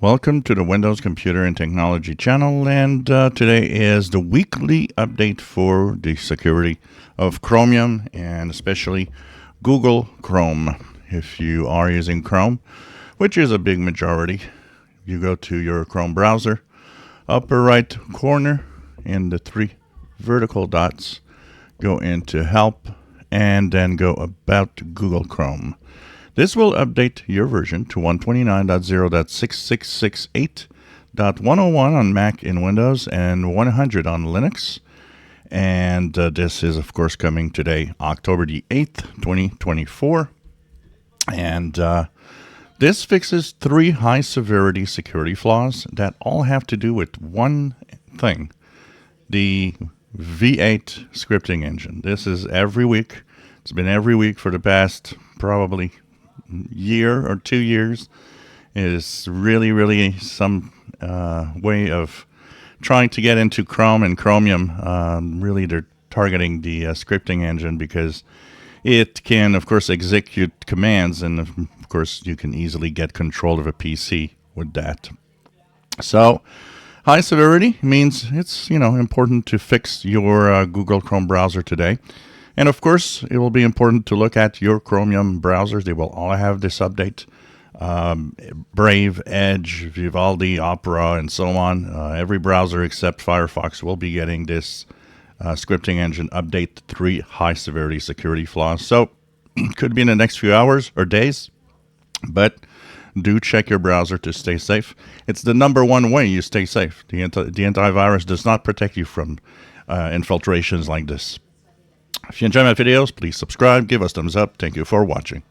Welcome to the Windows Computer and Technology channel, and today is the weekly update for the security of Chromium and especially Google Chrome. If you are using Chrome, which is a big majority, you go to your Chrome browser, upper right corner in the three vertical dots, go into Help, and then go About Google Chrome. This will update your version to 129.0.6668.101 on Mac in Windows and 100 on Linux. And this is, of course, coming today, October the 8th, 2024. And this fixes 3 high-severity security flaws that all have to do with one thing, the V8 scripting engine. This is every week. It's been every week for the past probably year or 2 years. It is really some way of trying to get into Chrome and Chromium. Really, they're targeting the scripting engine because it can, of course, execute commands, and of course, you can easily get control of a PC with that. So, high severity means it's important to fix your Google Chrome browser today. And of course, it will be important to look at your Chromium browsers. They will all have this update. Brave, Edge, Vivaldi, Opera, and so on. Every browser except Firefox will be getting this scripting engine update 3 high-severity security flaws. So, it could be in the next few hours or days, but do check your browser to stay safe. It's the number one way you stay safe. The antivirus does not protect you from infiltrations like this. If you enjoy my videos, please subscribe, give us thumbs up. Thank you for watching.